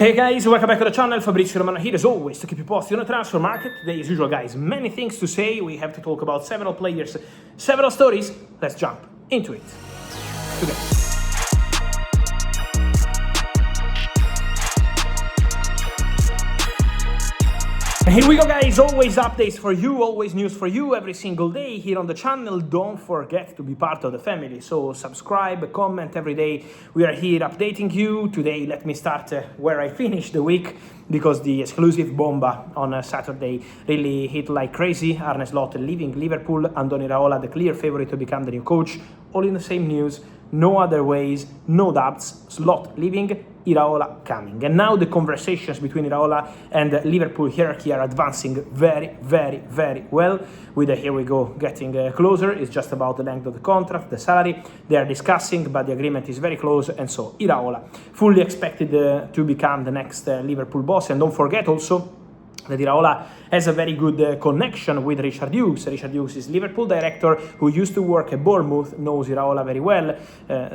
Hey guys, welcome back to the channel. Fabrizio Romano here as always to keep you posted on the transfer market. Today, as usual, guys, many things to say. We have to talk about several players, several stories. Let's jump into it today. Here we go, guys, always updates for you, always news for you every single day here on the channel. Don't forget to be part of the family, so subscribe, comment every day. We are here updating you. Today, let me start where I finished the week, because the exclusive bomba on Saturday really hit like crazy. Arne Slot leaving Liverpool, Andoni Iraola the clear favorite to become the new coach, all in the same news, no other ways, no doubts. Slot leaving, Iraola coming. And now the conversations between Iraola and Liverpool hierarchy are advancing very well, with the here we go getting closer. It's just about the length of the contract, the salary. They are discussing, but the agreement is very close, and so Iraola fully expected to become the next Liverpool boss. And don't forget also that Iraola has a very good connection with Richard Hughes. Richard Hughes is Liverpool director who used to work at Bournemouth, knows Iraola very well,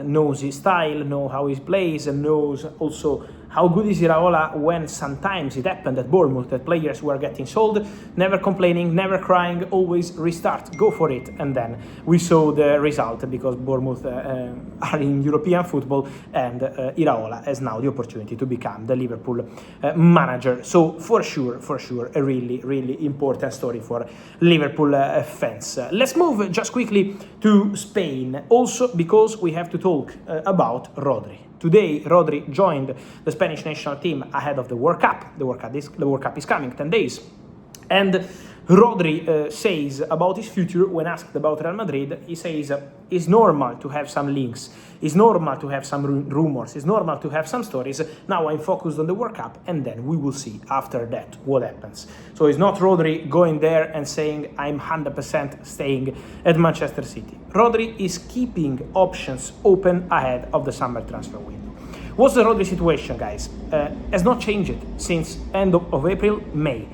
knows his style, knows how he plays, and knows also how good is Iraola when sometimes it happened at Bournemouth that players were getting sold, never complaining, never crying, always restart, go for it. And then we saw the result, because Bournemouth are in European football, and Iraola has now the opportunity to become the Liverpool manager. So for sure, a really important story for Liverpool fans. Let's move just quickly to Spain, also because we have to talk about Rodri. Today, Rodri joined the Spanish national team ahead of the World Cup. The World Cup is coming, 10 days. And Rodri says about his future, when asked about Real Madrid, he says it's normal to have some links, it's normal to have some rumors, it's normal to have some stories. Now I'm focused on the World Cup, and then we will see after that what happens. So it's not Rodri going there and saying I'm 100% staying at Manchester City. Rodri is keeping options open ahead of the summer transfer window. What's the Rodri situation, guys? Has not changed since end of April, May.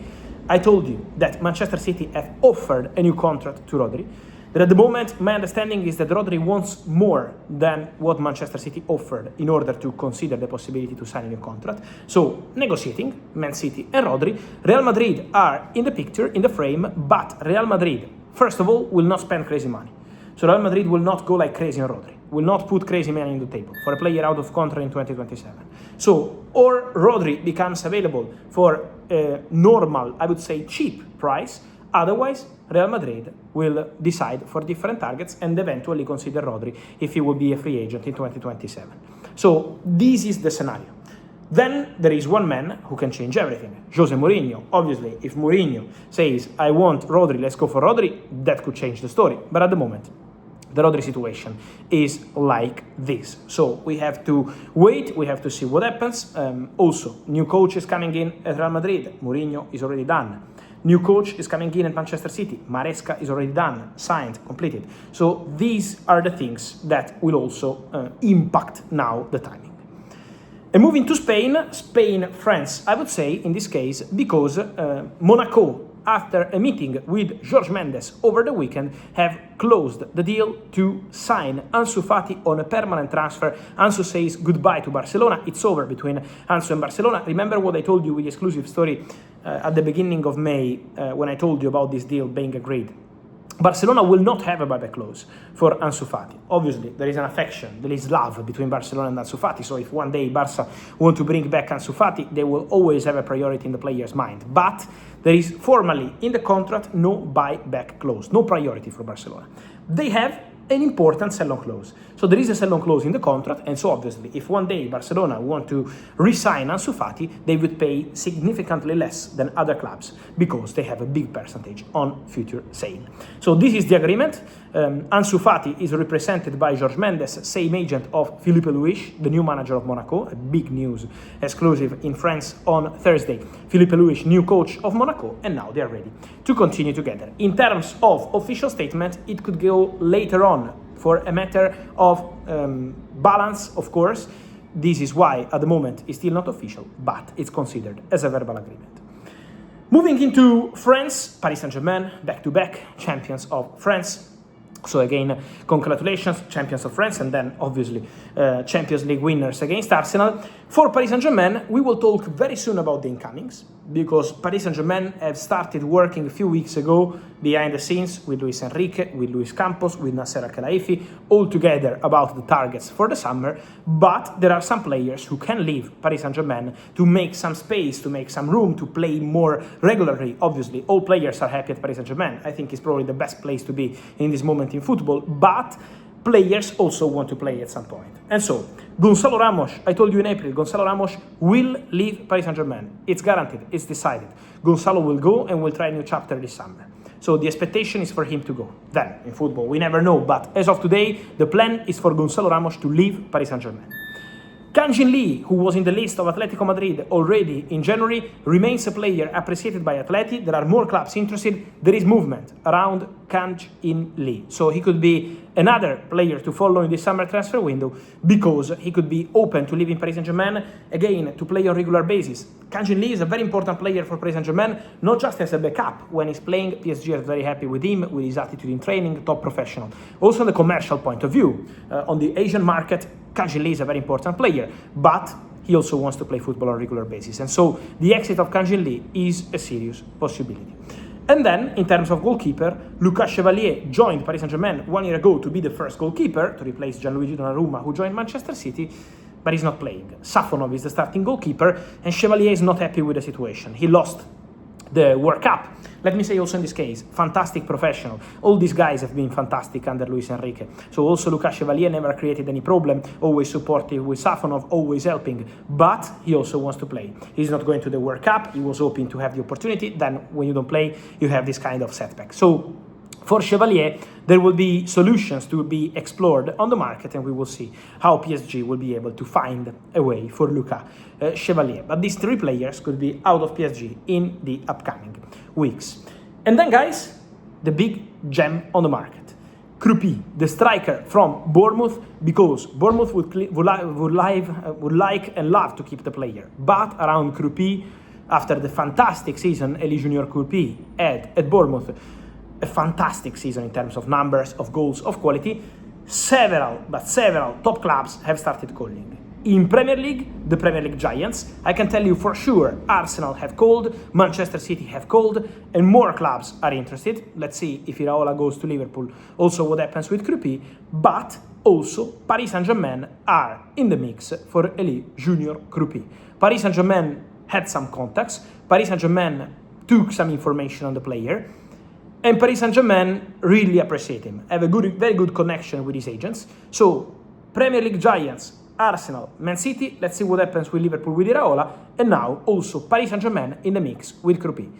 I told you that Manchester City have offered a new contract to Rodri. That at the moment, my understanding is that Rodri wants more than what Manchester City offered in order to consider the possibility to sign a new contract. So, negotiating, Man City and Rodri. Real Madrid are in the picture, in the frame, but Real Madrid, first of all, will not spend crazy money. So Real Madrid will not go like crazy on Rodri, will not put crazy money on the table for a player out of contract in 2027. So, or Rodri becomes available for a normal, I would say cheap price. Otherwise, Real Madrid will decide for different targets and eventually consider Rodri if he will be a free agent in 2027. So this is the scenario. Then there is one man who can change everything, Jose Mourinho. Obviously, if Mourinho says, I want Rodri, let's go for Rodri, that could change the story. But at the moment, the Rodri situation is like this. So we have to wait, we have to see what happens. Also, new coach is coming in at Real Madrid. Mourinho is already done. New coach is coming in at Manchester City. Maresca is already done, signed, completed. So these are the things that will also impact now the timing. And moving to Spain, France, I would say in this case, because Monaco, after a meeting with Jorge Mendes over the weekend, have closed the deal to sign Ansu Fati on a permanent transfer. Ansu says goodbye to Barcelona. It's over between Ansu and Barcelona. Remember what I told you with the exclusive story at the beginning of May, when I told you about this deal being agreed. Barcelona will not have a buyback clause for Ansu Fati. Obviously, there is an affection, there is love between Barcelona and Ansu Fati. So if one day Barca want to bring back Ansu Fati, they will always have a priority in the player's mind. But there is formally in the contract no buyback clause, no priority for Barcelona. They have an important sell-on clause. So there is a sell-on clause in the contract, and so obviously, if one day Barcelona want to re-sign Ansu Fati, they would pay significantly less than other clubs, because they have a big percentage on future sale. So this is the agreement. Ansu Fati is represented by Jorge Mendes, same agent of Philippe Luis, the new manager of Monaco, a big news exclusive in France on Thursday. Philippe Luis, new coach of Monaco, and now they are ready to continue together. In terms of official statement, it could go later on, for a matter of balance, of course. This is why, at the moment, it's still not official, but it's considered as a verbal agreement. Moving into France, Paris Saint-Germain, back-to-back champions of France. So again, congratulations, champions of France, and then obviously Champions League winners against Arsenal. For Paris Saint-Germain, we will talk very soon about the incomings, because Paris Saint-Germain have started working a few weeks ago behind the scenes with Luis Enrique, with Luis Campos, with Nasser Al-Khelaifi, all together about the targets for the summer, but there are some players who can leave Paris Saint-Germain to make some space, to make some room, to play more regularly. Obviously, all players are happy at Paris Saint-Germain. I think it's probably the best place to be in this moment in football, but players also want to play at some point. And so, Gonçalo Ramos, I told you in April, Gonçalo Ramos will leave Paris Saint-Germain. It's guaranteed, it's decided. Gonçalo will go and will try a new chapter this summer. So the expectation is for him to go. Then, in football, we never know, but as of today, the plan is for Gonçalo Ramos to leave Paris Saint-Germain. Kang-in, who was in the list of Atletico Madrid already in January, remains a player appreciated by Atleti. There are more clubs interested. There is movement around Kang-in. So he could be another player to follow in the summer transfer window, because he could be open to leaving Paris Saint-Germain, again, to play on regular basis. Kang-in is a very important player for Paris Saint-Germain, not just as a backup. When he's playing, PSG is very happy with him, with his attitude in training, top professional. Also on the commercial point of view, on the Asian market, Kang-in is a very important player, but he also wants to play football on a regular basis. And so the exit of Kang-in is a serious possibility. And then, in terms of goalkeeper, Lucas Chevalier joined Paris Saint-Germain 1 year ago to be the first goalkeeper, to replace Gianluigi Donnarumma, who joined Manchester City, but he's not playing. Safonov is the starting goalkeeper, and Chevalier is not happy with the situation. He lost the World Cup. Let me say also in this case, fantastic professional. All these guys have been fantastic under Luis Enrique. So also Lucas Chevalier never created any problem, always supportive with Safonov, always helping, but he also wants to play. He's not going to the World Cup, he was hoping to have the opportunity, then when you don't play, you have this kind of setback. So for Chevalier, there will be solutions to be explored on the market, and we will see how PSG will be able to find a way for Lucas Chevalier. But these three players could be out of PSG in the upcoming weeks. And then, guys, the big gem on the market. Kroupi, the striker from Bournemouth, because Bournemouth would like and love to keep the player. But around Kroupi, after the fantastic season Elie Junior Kroupi had at Bournemouth, a fantastic season in terms of numbers, of goals, of quality, several top clubs have started calling. In Premier League, the Premier League giants, I can tell you for sure, Arsenal have called, Manchester City have called, and more clubs are interested. Let's see if Iraola goes to Liverpool, also what happens with Kroupi, but also Paris Saint-Germain are in the mix for Elie Junior Kroupi. Paris Saint-Germain had some contacts, Paris Saint-Germain took some information on the player, and Paris Saint-Germain really appreciate him, have a very good connection with his agents. So, Premier League giants, Arsenal, Man City, let's see what happens with Liverpool with Iraola, and now also Paris Saint-Germain in the mix with Kroupi.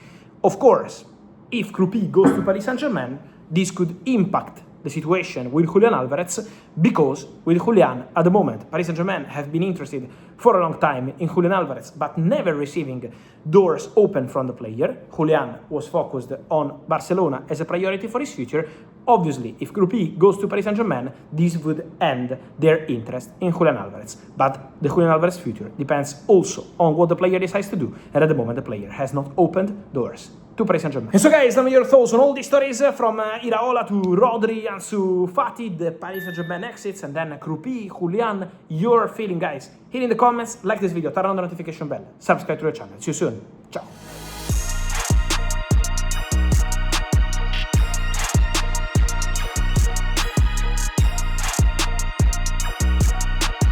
Of course, if Kroupi goes to Paris Saint-Germain, this could impact the situation with Julián Álvarez, because with Julián, at the moment, Paris Saint-Germain have been interested for a long time in Julián Álvarez, but never receiving doors open from the player. Julián was focused on Barcelona as a priority for his future. Obviously, if Kroupi goes to Paris Saint-Germain, this would end their interest in Julián Álvarez. But the Julián Álvarez future depends also on what the player decides to do, and at the moment the player has not opened doors to Paris Saint-Germain. And so, guys, tell me your thoughts on all these stories, from Iraola to Rodri, Ansu Fati, the Paris Saint-Germain exits, and then Kroupi, Julián. Your feeling, guys, here in the comments. Like this video, turn on the notification bell, subscribe to the channel. See you soon. Ciao.